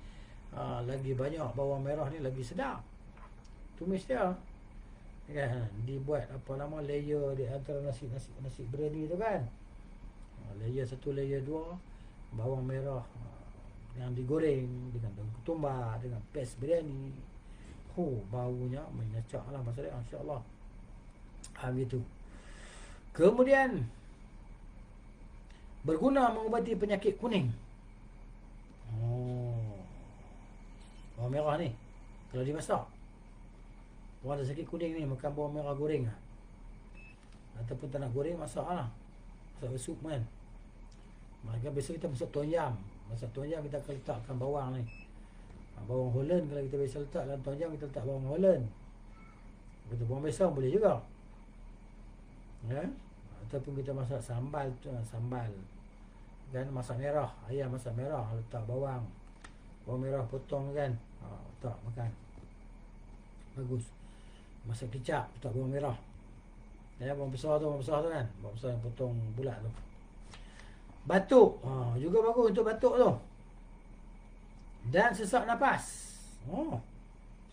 lagi banyak bawang merah ni lagi sedap. Tumis dia kan, dibuat layer di antara nasi biryani tu kan. Layer 1, layer 2 bawang merah yang digoreng dengan daun ketumbar, dengan pes biryani. Baunya menyacak lah masa dia, insya-Allah. Gitu. Kemudian berguna mengubati penyakit kuning. Bawang merah ni kalau dimasak, orang ada sakit kuning ni, makan bawang merah goreng ataupun tak nak goreng, masak lah. masak sup kan. Maka biasa kita masak tom yam. Masak tom yam kita akan letakkan bawang ni. Bawang Holland kalau kita biasa letak dalam tom yam, kita letak bawang Holland. Kita bawang besar boleh juga. Ya. Ataupun kita masak sambal tu, sambal. Dan masak merah, ayam masak merah, letak bawang. Bawang merah potong kan. Letak makan. Bagus. Masak kicap, letak bawang merah. Ya, bawang besar tu kan. Bawang besar yang potong bulat tu. Batuk, juga bagus untuk batuk tu. Dan sesak nafas.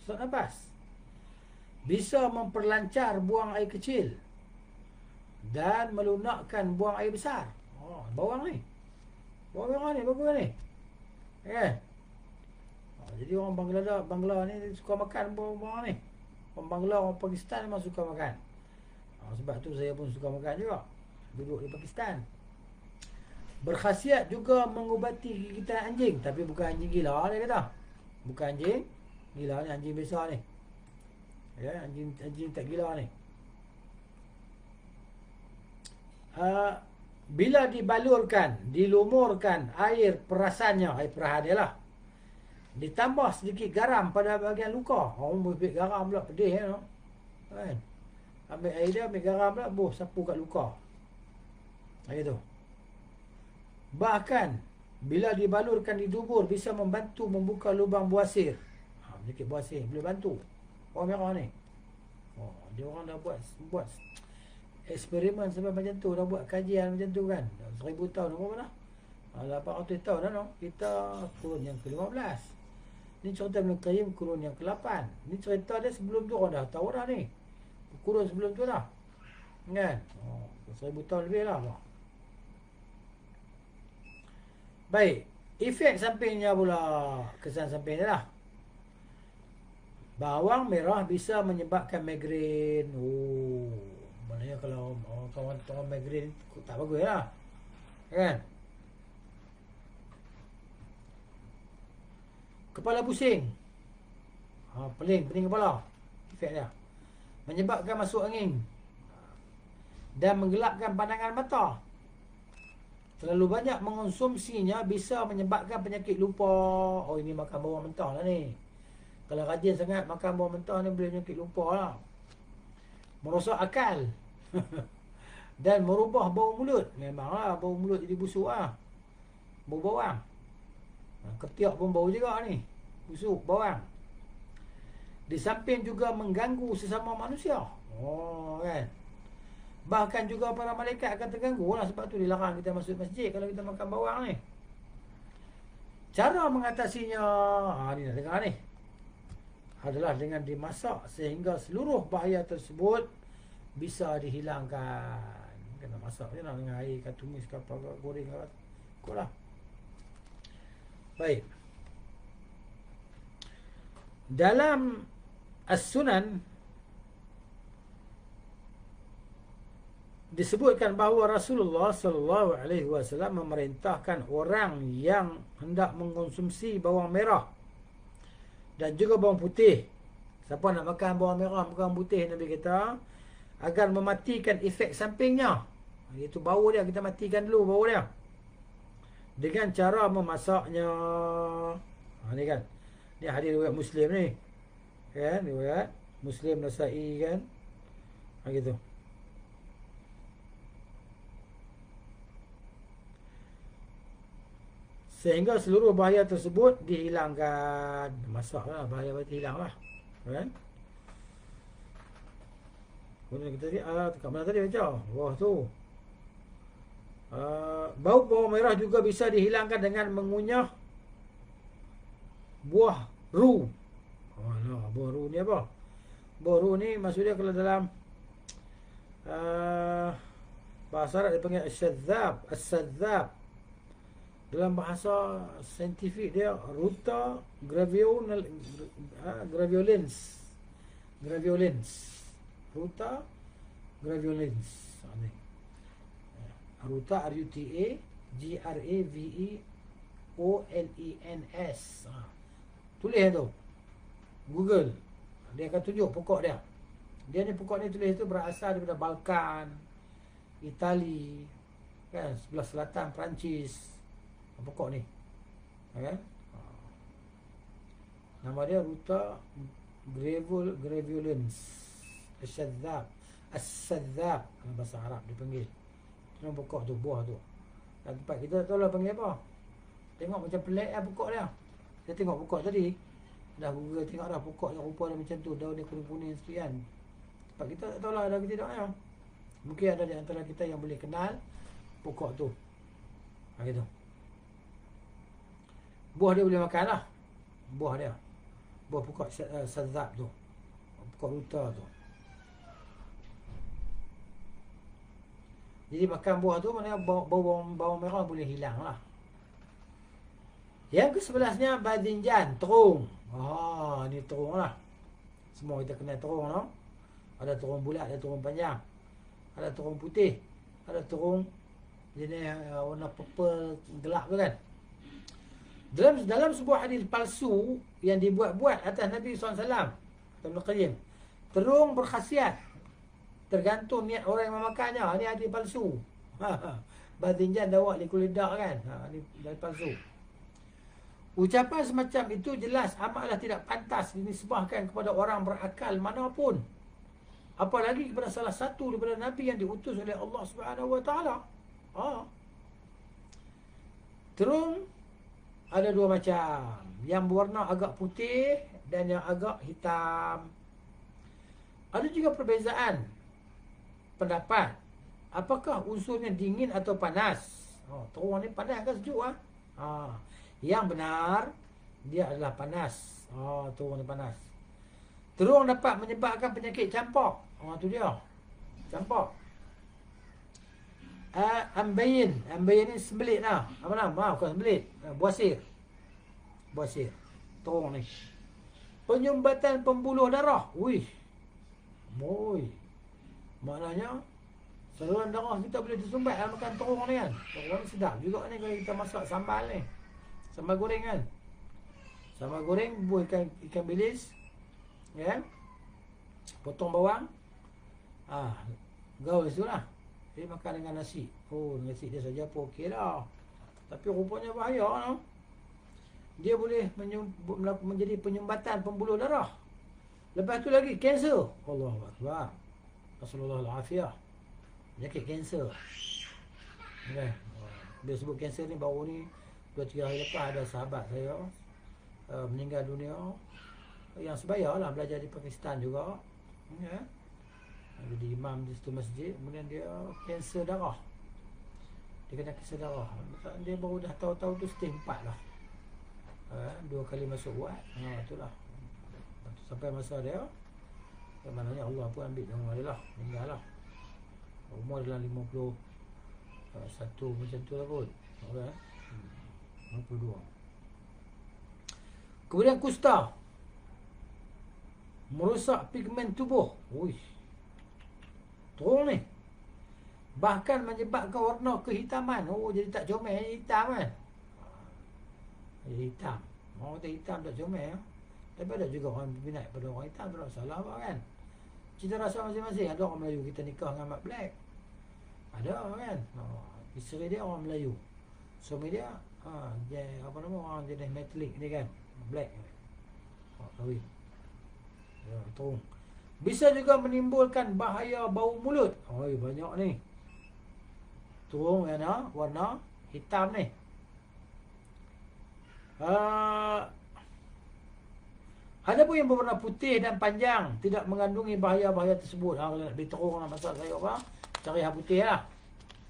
Sesak nafas. Bisa memperlancar buang air kecil dan melunakkan buang air besar. Bawang ni. Bawang merah ni bagus ni. Kan? Jadi orang Bangla ni suka makan bawang ni. Orang Bangla, orang Pakistan memang suka makan. Sebab tu saya pun suka makan juga. Duduk di Pakistan. Berkhasiat juga mengubati gigitan anjing. Tapi bukan anjing gila ni kata. Bukan anjing gila ni, anjing besar ni. Ya, anjing tak gila ni. Bila dibalurkan, dilumurkan air perasannya, air perahan dia lah, ditambah sedikit garam pada bahagian luka. Ambil garam pula, pedih no? Kan? Ambil air dia, ambil garam pula, sapu kat luka. Gitu. Bahkan bila dibalurkan di dubur, bisa membantu membuka lubang buasir. Sedikit buasir boleh bantu. Orang merah ni, dia orang dah buat eksperimen sampai macam tu, dah buat kajian macam tu kan. 1000 tahun berapa dah? 800 tahun dah no. Kita kurun yang ke-15. Ni cerita Ibn Qayyim kurun yang ke-8. Ni cerita dia sebelum tu orang dah tahu dah ni. Kurun sebelum tu dah. Kan? 1000 tahun lebih lah. Baik, efek sampingnya pula, kesan sampingnya lah. Bawang merah bisa menyebabkan migrain. Maknanya kalau kawan-kawan migrain tak bagus lah. Kan? Kepala pusing. Pening kepala. Efek dia. Menyebabkan masuk angin. Dan menggelapkan pandangan mata. Terlalu banyak mengonsumsinya bisa menyebabkan penyakit lupa. Ini makan bawang mentah lah ni. Kalau rajin sangat makan bawang mentah ni boleh penyakit lupa lah. Merosak akal. Dan merubah bau mulut. Memanglah bau mulut jadi busuk lah. Bau bawang. Ketiak pun bau juga ni. Busuk bawang. Di samping juga mengganggu sesama manusia. Kan. Bahkan juga para malaikat akan terganggu lah. Sebab tu dilarang kita masuk masjid kalau kita makan bawang ni. Cara mengatasinya, ni nak dengar ni, adalah dengan dimasak sehingga seluruh bahaya tersebut bisa dihilangkan. Kena masak je lah dengan air, tumis ke apa, goreng ke apa. Ikut lah. Baik. Dalam As-Sunan disebutkan bahawa Rasulullah sallallahu alaihi wasallam memerintahkan orang yang hendak mengkonsumsi bawang merah dan juga bawang putih. Siapa nak makan bawang merah, bawang putih, Nabi kata, agar mematikan efek sampingnya. Itu bau dia, kita matikan dulu bau dia. Dengan cara memasaknya. Ni kan. Ni hadis riwayat Muslim ni. Kan, riwayat Muslim, Nasa'i kan. Gitu. Sehingga seluruh bahaya tersebut dihilangkan. Masaklah, bahaya hilang lah. Kan? Kemudian kita lihat, kat mana tadi baca? Wah tu. Bau bawang merah juga bisa dihilangkan dengan mengunyah buah ru. Buah ru ni apa? Buah ru ni maksudnya kalau dalam bahasa Arab dia panggil as-sadzab. Dalam bahasa saintifik dia Ruta graveolens. Ruta graveolens. Ruta RUTA GRAVEOLENS. Tulis tu. Google. Dia akan tunjuk pokok dia. Dia ni pokok ni tulis tu berasal daripada Balkan, Itali. kan, sebelah selatan Perancis. Pokok ni, kan? Nama dia ruta Gravulence As-Sadzab. As-Sadzab bahasa Arab dipanggil. Itu pokok tu, buah tu. Dan tempat kita tak tahu lah panggil apa. Tengok macam pelik lah pokok dia. Saya tengok pokok tadi, dah Google tengok dah pokok yang rupa dia macam tu, daun dia kuning-kuning sikit kan. Tempat kita tak tahu lah ada ke tidak ya. Mungkin ada di antara kita yang boleh kenal pokok tu. Gitu. Buah dia boleh makan lah. Buah dia, buah pokok sadzab tu, pokok ruta tu. Jadi makan buah tu maknanya bawang merah boleh hilang lah. Yang ke-11nya badinjan, terung. Ni terung lah. Semua kita kenal terung no? Ada terung bulat, ada terung panjang, ada terung putih, ada terung jenis warna purple gelap tu kan. Dalam sebuah hadis palsu yang dibuat-buat atas Nabi SAW, kata Ibn Qayyim, terung berkhasiat tergantung niat orang yang memakannya. Ini hadis palsu. Badinjan dawak likul lidah kan. Ini hadis palsu. Ucapan semacam itu jelas amatlah tidak pantas dinisbahkan kepada orang berakal manapun, apalagi kepada salah satu daripada Nabi yang diutus oleh Allah Subhanahu Wa Taala. Terung ada dua macam, yang berwarna agak putih dan yang agak hitam. Ada juga perbezaan pendapat, apakah unsurnya dingin atau panas. Terung ni panas ke sejuk Yang benar dia adalah panas. Terung ni panas. Terung dapat menyebabkan penyakit campak. Tu dia, campak. Ambayin ni sembelit lah. Apa nama? Bukan sembelit, buasir. Buasir. Terung ni. Penyumbatan pembuluh darah. Maknanya saluran darah kita boleh tersumbat kalau makan terung ni kan. Terung ni sedap juga ni kalau kita masak sambal ni. Sambal goreng kan. Sambal goreng bubuh ikan bilis, kan? Potong bawang. Gaul tu lah. Dia makan dengan nasi. Nasi dia saja pun okey lah. Tapi rupanya bahaya no? Dia boleh menjadi penyumbatan pembuluh darah. Lepas tu lagi kanser. Allahu Akbar. Rasulullah al-Afiyah. Penyakit kanser. Okay. Dia sebut kanser ni baru ni 2-3 hari lepas ada sahabat saya meninggal dunia, yang sebaya lah, belajar di Pakistan juga, jadi imam di situ masjid. Kemudian dia kanser darah. Dia kena kanser darah. Dia baru dah tahu-tahu tu stage 4 lah. 2 kali masuk uat. Itulah. Sampai masa dia, maknanya Allah pun ambil nyawa dia lah, meninggal lah. Umur dalam 51 macam tu lah kot. 52. Kemudian kusta, merosak pigmen tubuh. Terung ni bahkan menyebabkan warna kehitaman. Jadi tak comel, hitam kan. Jadi hitam. Orang kata hitam tak comel. Tapi ada juga orang berminat pada orang hitam, tak salah apa kan. Cita rasa masing-masing. Ada orang Melayu kita nikah dengan mat black, ada kan. Isteri dia orang Melayu, suami dia dia apa nama, orang jenis metalik ni kan, black. Kahwin. Terung bisa juga menimbulkan bahaya bau mulut. Banyak ni. Terung yang warna hitam ni. Ada pun yang berwarna putih dan panjang, tidak mengandungi bahaya-bahaya tersebut. Kalau nak beli terung nak masak sayur apa, cari yang putih lah.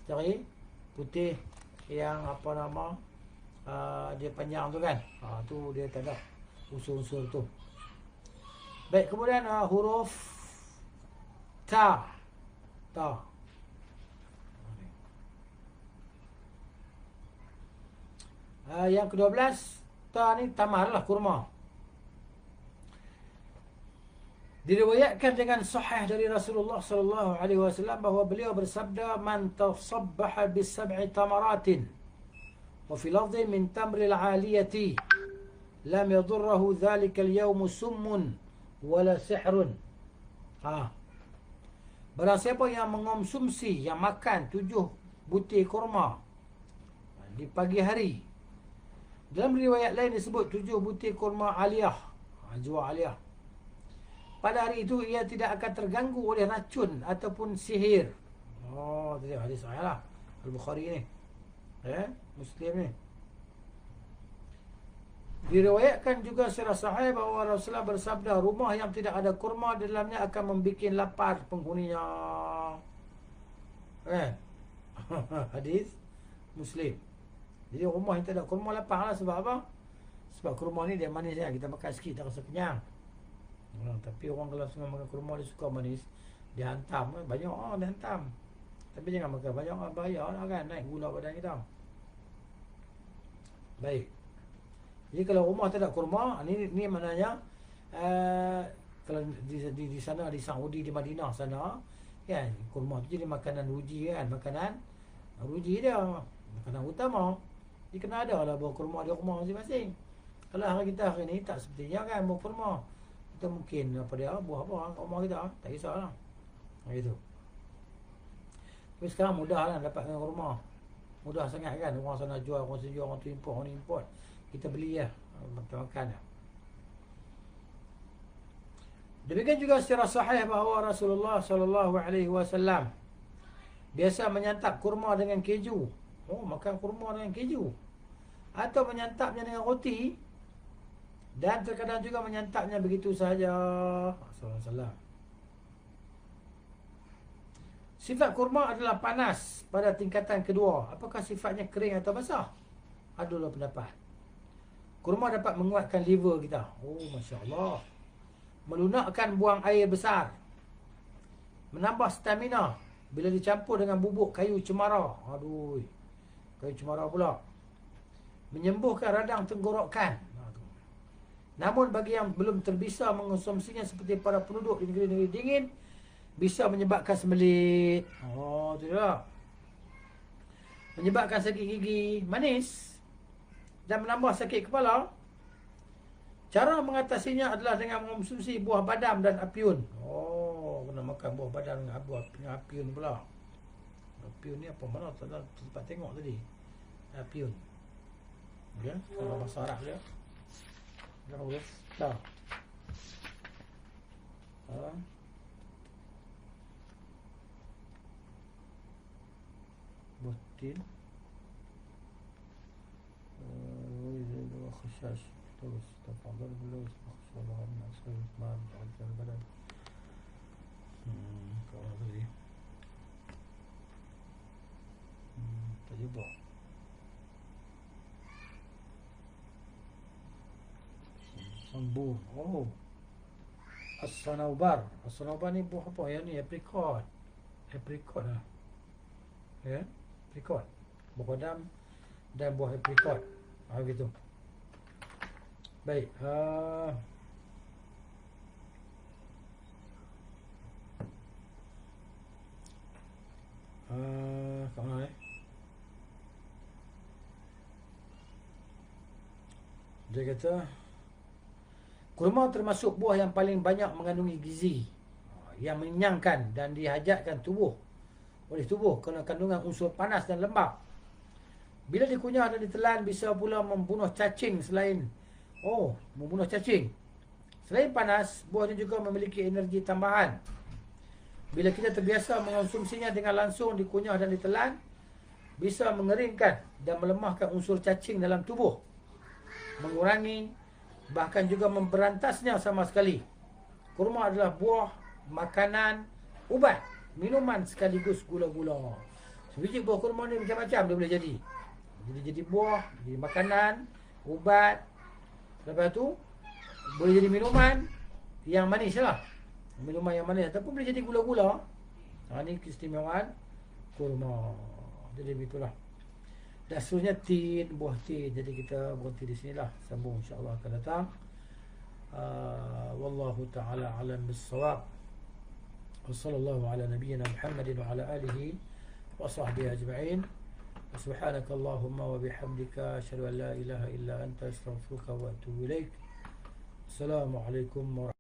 Cari putih yang apa nama, dia panjang tu kan. Tu dia tak ada unsur-unsur tu. Baik, kemudian huruf ta. Yang ke-12, ta ni tamar lah, kurma. Diriwayatkan dengan sahih dari Rasulullah sallallahu alaihi wasallam bahawa beliau bersabda, man tasabbaha bi7 tamaratin wa fi lafdhin min tamril 'aliyati lam yadurruhu dhalika al-yawm summun wala sihrun. Barang siapa yang mengonsumsi, yang makan 7 butir kurma di pagi hari. Dalam riwayat lain disebut 7 butir kurma aliyah, ajwa aliyah. Pada hari itu ia tidak akan terganggu oleh racun ataupun sihir. Oh, tadi hadis sahih lah, Al-Bukhari ni, Muslim ni. Diriwayatkan juga secara sahih bahawa Rasulullah bersabda, rumah yang tidak ada kurma di dalamnya akan membuat lapar penghuninya. Hadis Muslim. Jadi rumah yang tak ada kurma lapar lah. Sebab apa? Sebab kurma ni dia manis kan. Kita makan sikit tak rasa kenyang. Tapi orang kalau senang makan kurma, dia suka manis, dia hantam. Banyak orang dia hantam. Tapi jangan makan banyak, bahaya lah kan, naik gula badan kita. Baik. Jadi kalau rumah tak ada kurma, ni maknanya kalau di sana, di Saudi, di Madinah sana kan, kurma tu jadi makanan ruji kan, makanan ruji dia, makanan utama. Dia kena ada lah buah kurma di rumah masing-masing. Kalau hari kita hari ni tak sepertinya kan buah kurma. Kita mungkin apa dia, buah apa rumah kita, tak kisahlah. Gitu. Tapi sekarang mudah lah dapat dengan kurma. Mudah sangat kan, orang sana jual, orang sini jual, orang tu import, orang ni import. Kita beli lah, makan lah. Demikian juga secara sahih bahawa Rasulullah SAW biasa menyantap kurma dengan keju. Oh, makan kurma dengan keju. Atau menyantapnya dengan roti. Dan terkadang juga menyantapnya begitu sahaja. Sallallahu. Sifat kurma adalah panas pada tingkatan kedua. Apakah sifatnya kering atau basah? Adalah pendapat. Kurma dapat menguatkan liver kita. Oh, Masya Allah. Melunakkan buang air besar. Menambah stamina bila dicampur dengan bubuk kayu cemara. Aduh, kayu cemara pula. Menyembuhkan radang tenggorokan. Namun bagi yang belum terbiasa mengonsumsinya seperti para penduduk di negeri-negeri dingin, bisa menyebabkan semelit. Oh, tu dia. Menyebabkan sakit gigi, manis dan menambah sakit kepala. Cara mengatasinya adalah dengan mengonsumsi buah badam dan apiun. Oh, kena makan buah badam dengan apiun pula. Apiun ni apa mana tak sempat tengok tadi. Apiun. Ya, kalau bahasa Arab dia. Dah urus. Dah. Butin. خشاش توس تفضل باللوز مخصوصا من أسفل ما بعد البلد كذي تجيبه صنبور. Oh, As-Sanaubar. As-Sanaubar ni buah apa? Yang ni apricot. Apricot lah. Ya, apricot. Buah badam dan buah apricot. Gitu. Baik. Kat mana Dia kata kurma termasuk buah yang paling banyak mengandungi gizi, yang mengenyangkan dan dihajatkan oleh tubuh kerana kandungan unsur panas dan lembab. Bila dikunyah dan ditelan, bisa pula membunuh cacing membunuh cacing. Selain panas, buah ini juga memiliki energi tambahan. Bila kita terbiasa mengonsumsinya dengan langsung dikunyah dan ditelan, bisa mengeringkan dan melemahkan unsur cacing dalam tubuh, mengurangi, bahkan juga memberantasnya sama sekali. Kurma adalah buah, makanan, ubat, minuman sekaligus gula-gula. Sebiji buah kurma ni macam-macam dia boleh jadi. Jadi buah, jadi makanan, ubat. Lepas tu boleh jadi minuman yang manis lah. Minuman yang manis ataupun boleh jadi gula-gula. Ini keistimewaan kurma. Jadi begitulah. Dan seterusnya tin, buah tin. Jadi kita berhenti di sinilah. Sambung insya-Allah akan datang. Wallahu ta'ala alam bis-shawab. Wa sallallahu ala nabiyyina Muhammadin wa ala alihi wa sahbihi ajma'in. سبحانك اللهم وبحمدك أشهد أن لا إله إلا أنت أستغفرك وأتوب إليك. السلام عليكم ورحمة الله.